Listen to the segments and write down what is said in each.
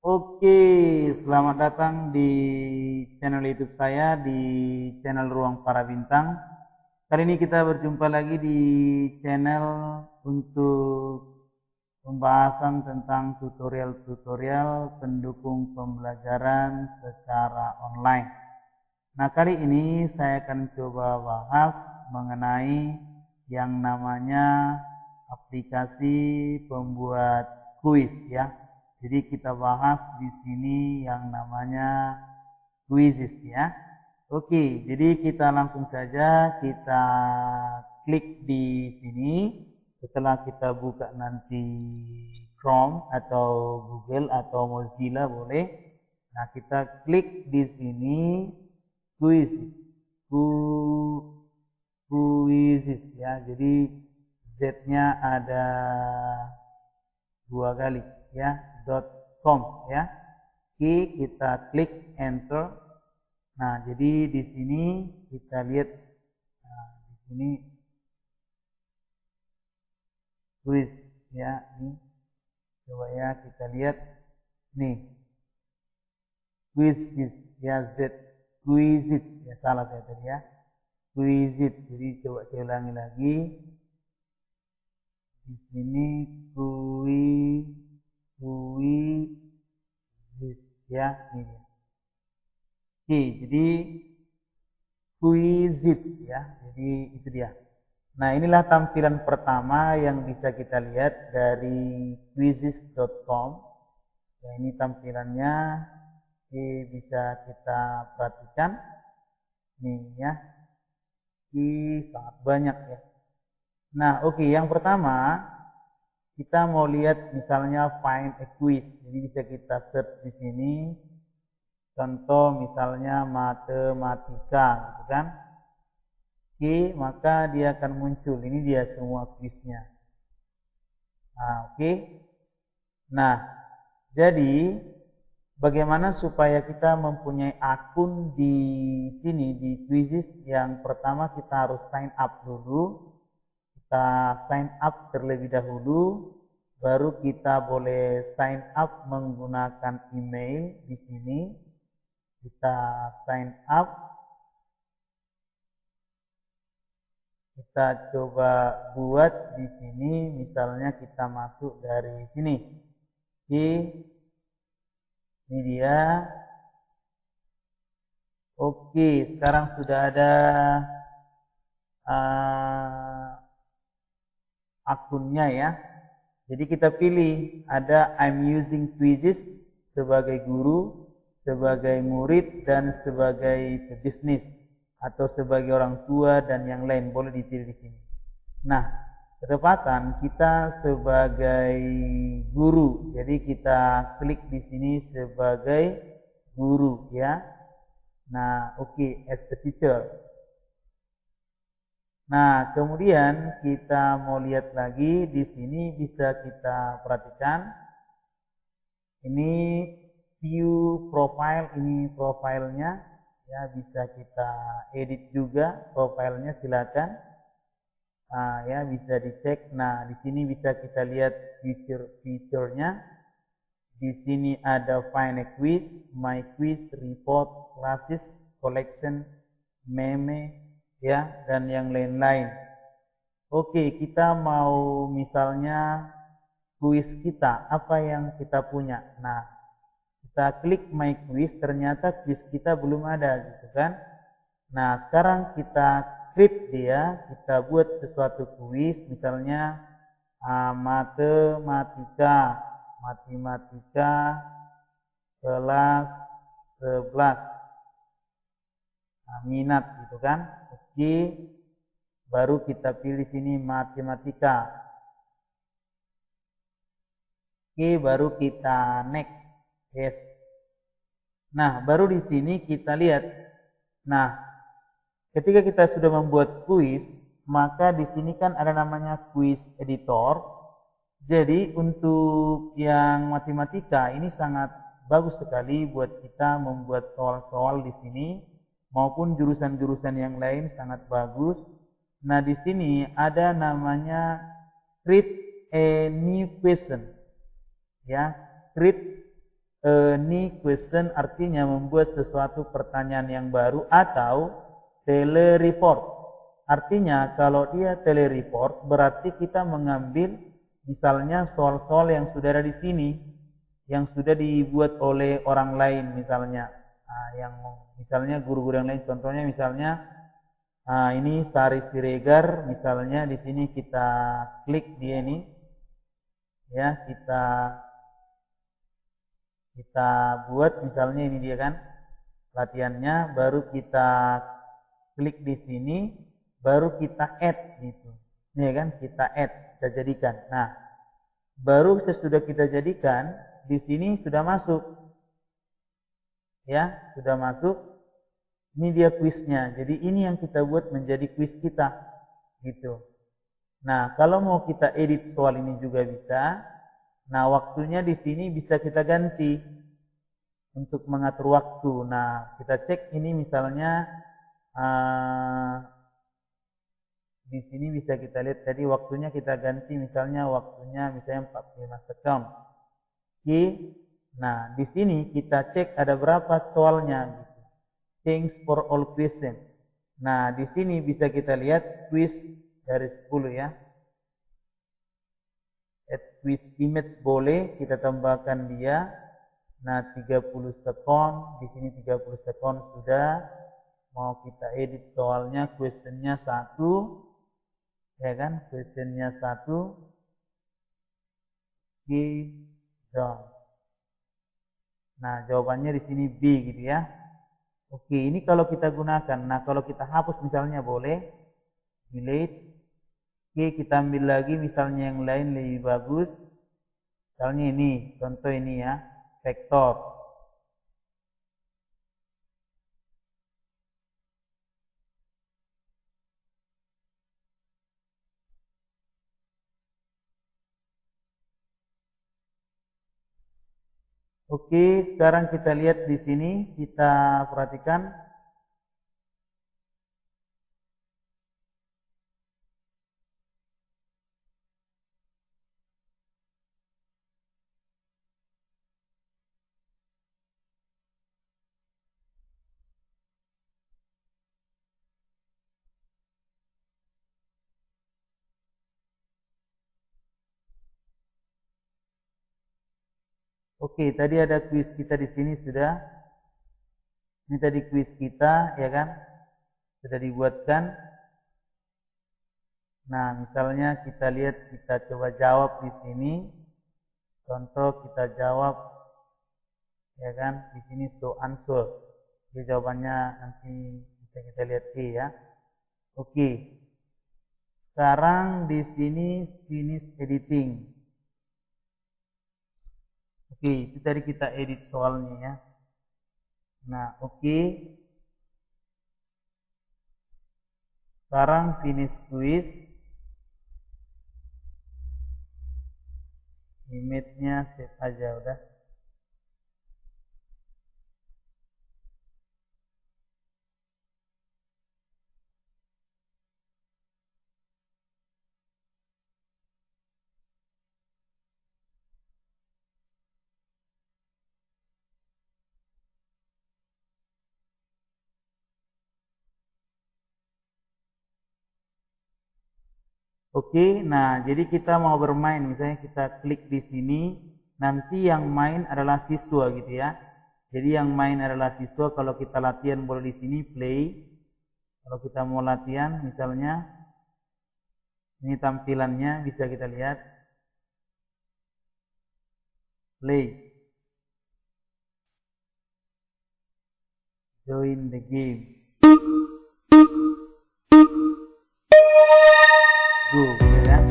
Oke, selamat datang di channel YouTube saya, di channel Ruang Para Bintang. Kali ini kita berjumpa lagi di channel untuk pembahasan tentang tutorial-tutorial pendukung pembelajaran secara online. Nah, kali ini saya akan coba bahas mengenai yang namanya aplikasi pembuat kuis ya. Jadi kita bahas di sini yang namanya Quizizz ya. Oke, jadi kita langsung saja kita klik di sini. Setelah kita buka nanti Chrome atau Google atau Mozilla boleh. Nah, kita klik di sini Quizizz ya. Jadi Z-nya ada dua kali ya, .com ya. Oke, kita klik enter. Nah, jadi di sini kita lihat, nah, di sini quiz ya, ini coba ya kita lihat nih, Quizizz ya, Quizizz ya, salah saya tadi ya, Quizizz. Jadi coba saya ulangi lagi. Di sini Quizizz ya, ini. Oke, jadi Quizizz ya, jadi itu dia. Nah, inilah tampilan pertama yang bisa kita lihat dari quizizz.com. Nah, ini tampilannya, bisa kita perhatikan nih ya. Ini sangat banyak ya. Nah, oke, yang pertama kita mau lihat misalnya find a quiz. Jadi bisa kita search di sini. Contoh misalnya matematika gitu kan. Oke, maka dia akan muncul. Ini dia semua kuisnya. Nah, oke. Nah, jadi bagaimana supaya kita mempunyai akun di sini di Quizizz? Yang pertama kita harus sign up dulu. Kita sign up terlebih dahulu, baru kita boleh sign up menggunakan email di sini. Kita sign up. Kita coba buat di sini, misalnya kita masuk dari sini. Ini dia. Oke, sekarang sudah ada akunnya ya. Jadi kita pilih, ada I'm using Quizizz sebagai guru, sebagai murid, dan sebagai pebisnis atau sebagai orang tua dan yang lain, boleh dipilih di sini. Nah, ketepatan kita sebagai guru. Jadi kita klik di sini sebagai guru ya. Nah, oke, as the teacher. Nah, kemudian kita mau lihat lagi di sini, bisa kita perhatikan. Ini view profile, ini profilnya ya, bisa kita edit juga profilnya, silakan. Nah, ya bisa dicek. Nah, di sini bisa kita lihat fiturnya. Di sini ada find a quiz, my quiz, report, classes, collection, meme ya, dan yang lain-lain. Oke, kita mau misalnya kuis kita, apa yang kita punya. Nah, kita klik my quiz, ternyata quiz kita belum ada gitu kan. Nah, sekarang kita create dia, kita buat sesuatu kuis, misalnya matematika kelas 11. Nah, minat gitu kan. Oke, baru kita pilih sini matematika. Oke, baru kita next. Yes. Nah, baru di sini kita lihat. Nah, ketika kita sudah membuat kuis, maka di sini kan ada namanya quiz editor. Jadi untuk yang matematika ini sangat bagus sekali buat kita membuat soal-soal di sini, maupun jurusan-jurusan yang lain sangat bagus. Nah, di sini ada namanya create a new question ya, create New question artinya membuat sesuatu pertanyaan yang baru, atau telereport. Artinya kalau dia telereport berarti kita mengambil misalnya soal-soal yang sudah ada di sini, yang sudah dibuat oleh orang lain misalnya. Nah, yang misalnya guru-guru yang lain, contohnya misalnya ini Sari Siregar, misalnya di sini kita klik dia ini, ya kita buat misalnya ini dia kan latihannya, baru kita klik di sini, baru kita add gitu, ya kan, kita add, kita jadikan. Nah, baru sesudah kita jadikan di sini sudah masuk, ya sudah masuk. Ini dia kuisnya. Jadi ini yang kita buat menjadi kuis kita, gitu. Nah, kalau mau kita edit soal ini juga bisa. Nah, waktunya di sini bisa kita ganti untuk mengatur waktu. Nah, kita cek ini misalnya di sini bisa kita lihat tadi waktunya kita ganti, misalnya waktunya misalnya 45 second. Oke. Nah, di sini kita cek ada berapa soalnya gitu. Thanks for all question. Nah, di sini bisa kita lihat quiz dari 10 ya. Add quiz image boleh kita tambahkan dia. Nah, 30 second, di sini 30 second sudah. Mau kita edit soalnya, questionnya 1, ya kan, questionnya 1. Oke, done. Nah, jawabannya di sini B gitu ya. Oke, ini kalau kita gunakan. Nah, kalau kita hapus misalnya boleh delete. Oke, kita ambil lagi misalnya yang lain lebih bagus. Misalnya ini, contoh ini ya, vektor. Oke, sekarang kita lihat di sini, kita perhatikan. Oke, tadi ada kuis kita di sini sudah. Ini tadi kuis kita, ya kan? Sudah dibuatkan. Nah, misalnya kita lihat, kita coba jawab di sini. Contoh kita jawab, ya kan? Di sini so answer. Jadi jawabannya nanti bisa kita lihat ya. Oke. Sekarang di sini finish editing. Oke, itu tadi kita edit soalnya ya. Nah, oke. Sekarang finish quiz. Image-nya save aja udah. Oke, nah jadi kita mau bermain, misalnya kita klik di sini, nanti yang main adalah siswa gitu ya. Jadi yang main adalah siswa. Kalau kita latihan boleh di sini play. Kalau kita mau latihan, misalnya ini tampilannya bisa kita lihat. Play. Join the game. Go, ya kan?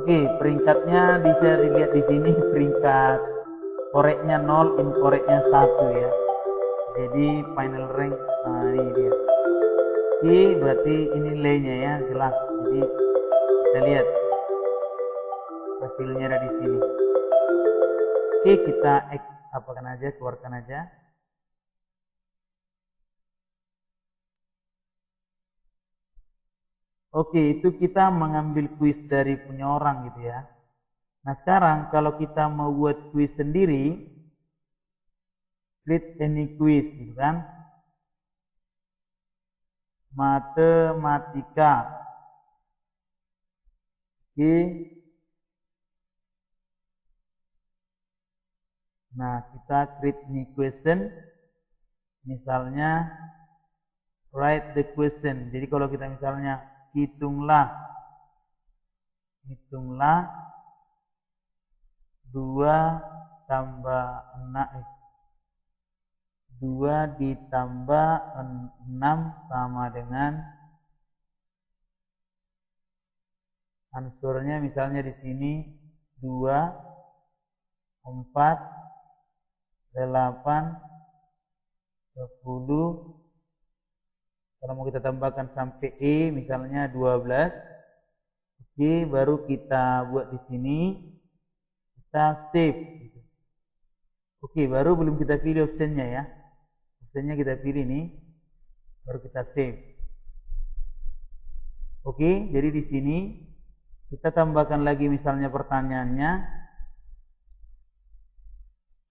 Oke, peringkatnya bisa dilihat di sini, peringkat koreknya 0, inkoreknya 1 ya. Jadi final rank, ini dia. Oke, berarti ini nilainya ya, jelas. Jadi kita lihat hasilnya ada di sini. Oke, kita apakan aja, keluarkan aja. Oke, itu kita mengambil kuis dari punya orang gitu ya. Nah, sekarang kalau kita mau buat kuis sendiri, create any quiz gitu kan. Matematika. Oke. Nah, kita create new question. Misalnya write the question. Jadi kalau kita misalnya hitunglah 2 tambah 2 ditambah 6 sama dengan, answernya misalnya di sini 2, 4, 8, 10. Kalau mau kita tambahkan sampai E misalnya 12. Oke, baru kita buat di sini, kita save. Oke, baru belum kita pilih optionnya ya. Optionnya kita pilih nih, baru kita save. Oke, jadi di sini kita tambahkan lagi misalnya pertanyaannya,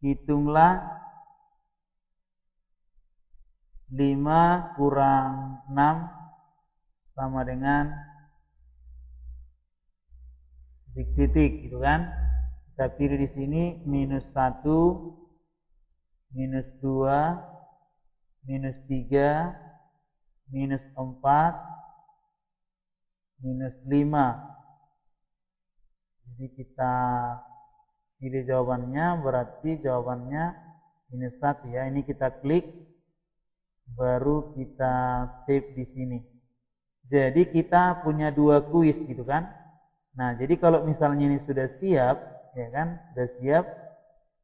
hitunglah 5 kurang 6 sama dengan titik-titik gitu kan. Kita pilih di sini -1, -2, -3, -4, -5. Jadi kita pilih jawabannya, berarti jawabannya -1 ya. Ini kita klik, baru kita save di sini. Jadi kita punya 2 kuis gitu kan. Nah, jadi kalau misalnya ini sudah siap, ya kan, sudah siap,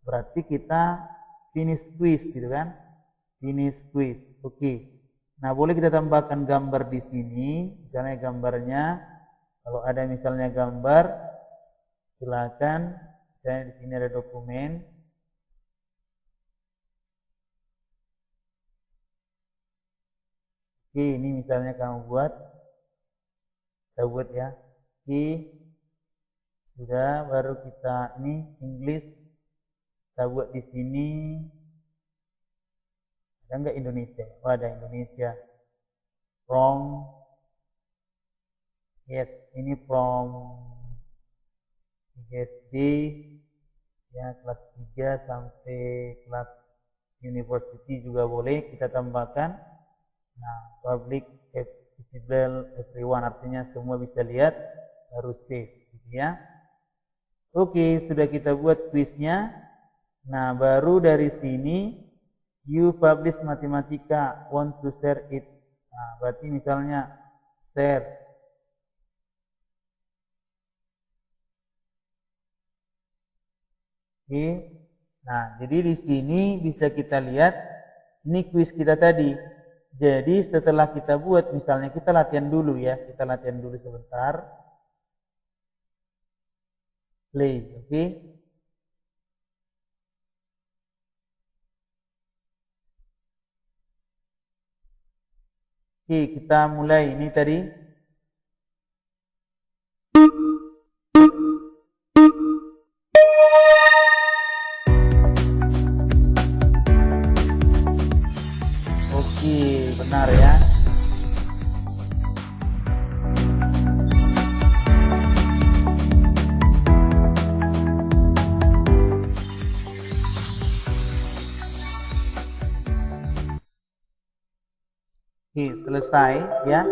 berarti kita finish quiz gitu kan, finish quiz. Oke. Nah, boleh kita tambahkan gambar di sini, misalnya gambarnya, kalau ada misalnya gambar, silakan. Misalnya di sini ada dokumen. Oke, ini misalnya kamu buat, kita buat ya. Oke, sudah, baru kita ini English, kita buat di sini. Ada nggak Indonesia? Oh, ada Indonesia. From, yes, ini from SD ya, kelas 3 sampai kelas university juga boleh kita tambahkan. Nah, public accessible everyone, artinya semua bisa lihat, harus save gitu ya. Oke, sudah kita buat kuisnya. Nah, baru dari sini you publish matematika, want to share it. Nah, berarti misalnya share. Oke. Nah, jadi di sini bisa kita lihat ini kuis kita tadi. Jadi setelah kita buat, misalnya kita latihan dulu ya, kita latihan dulu sebentar. Play, oke. Oke, kita mulai ini tadi. Oke, benar ya. Oke, selesai ya.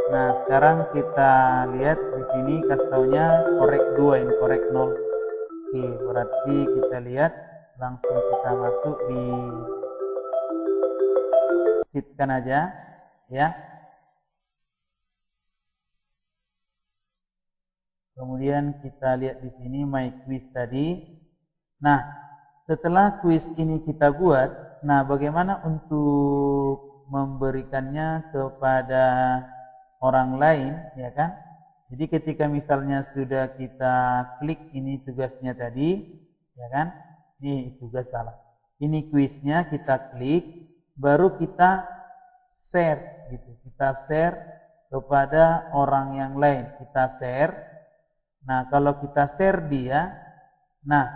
Nah, sekarang kita lihat di sini kasih taunya korek 2, ini korek 0. Oke, berarti kita lihat langsung kita masuk di sheet-kan aja ya. Kemudian kita lihat di sini my quiz tadi. Nah, setelah quiz ini kita buat, nah bagaimana untuk memberikannya kepada orang lain, ya kan? Jadi ketika misalnya sudah kita klik ini tugasnya tadi, ya kan? Ini tugas salah. Ini quiznya kita klik, baru kita share gitu. Kita share kepada orang yang lain. Kita share. Nah, kalau kita share dia, nah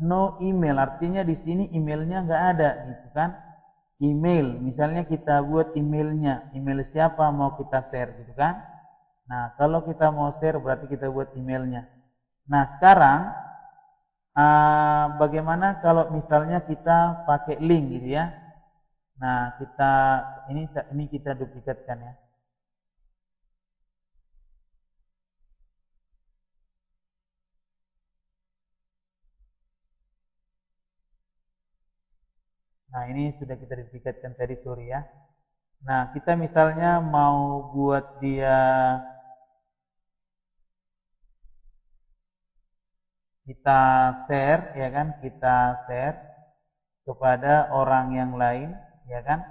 no email artinya di sini emailnya nggak ada gitu kan? Email, misalnya kita buat emailnya, email siapa mau kita share gitu kan? Nah, kalau kita mau share berarti kita buat emailnya. Nah, sekarang bagaimana kalau misalnya kita pakai link gitu ya? Nah, ini kita duplikatkan ya. Nah, ini sudah kita duplikatkan tadi sore ya. Nah, kita misalnya mau buat dia kita share ya kan, kita share kepada orang yang lain ya kan.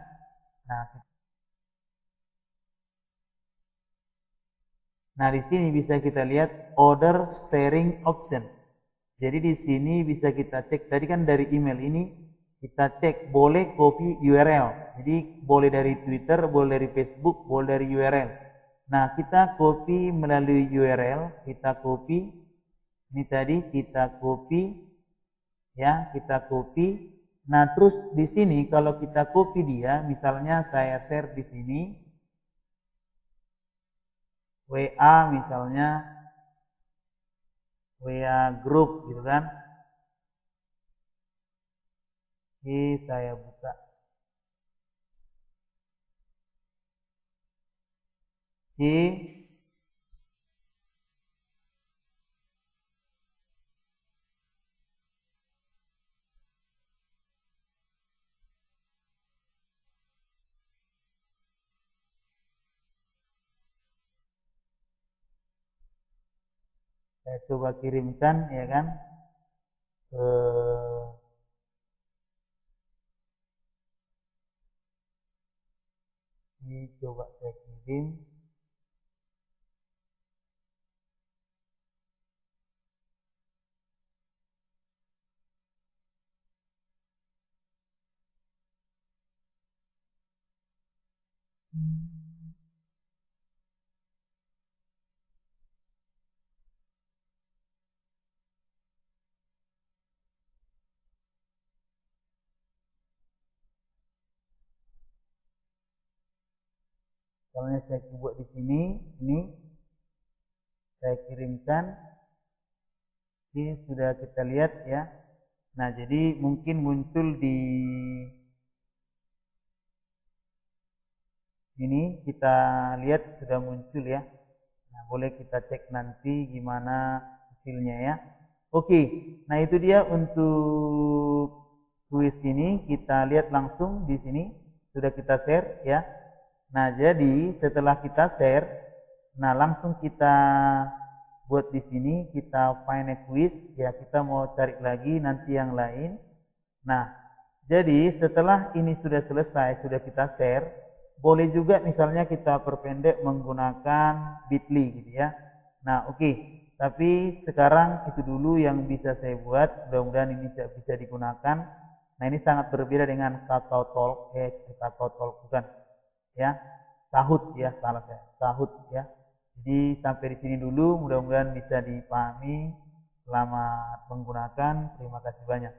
Nah, di sini bisa kita lihat order sharing option. Jadi di sini bisa kita cek, tadi kan dari email ini kita cek boleh copy URL. Jadi boleh dari Twitter, boleh dari Facebook, boleh dari URL. Nah, kita copy melalui URL, kita copy. Ini tadi kita copy ya, kita copy. Nah, terus di sini kalau kita copy dia, misalnya saya share di sini WA misalnya WA grup gitu kan. Ini saya buka. Ini saya coba kirimkan ya kan ke ini, coba saya kirim. Soalnya saya buat di sini, ini saya kirimkan. Ini sudah kita lihat ya. Nah, jadi mungkin muncul di ini, kita lihat sudah muncul ya. Nah, boleh kita cek nanti gimana hasilnya ya. Oke, nah itu dia untuk kuis ini. Kita lihat langsung di sini sudah kita share ya. Nah, jadi setelah kita share, nah langsung kita buat di sini, kita find a quiz ya, kita mau cari lagi nanti yang lain. Nah, jadi setelah ini sudah selesai, sudah kita share, boleh juga misalnya kita perpendek menggunakan Bitly gitu ya. Nah, oke. Tapi sekarang itu dulu yang bisa saya buat, mudah-mudahan ini bisa digunakan. Nah, ini sangat berbeda dengan KakaoTalk, KakaoTalk bukan ya, Kahoot ya, salah saya, Kahoot ya. Jadi sampai di sini dulu, mudah-mudahan bisa dipahami. Selamat menggunakan, terima kasih banyak.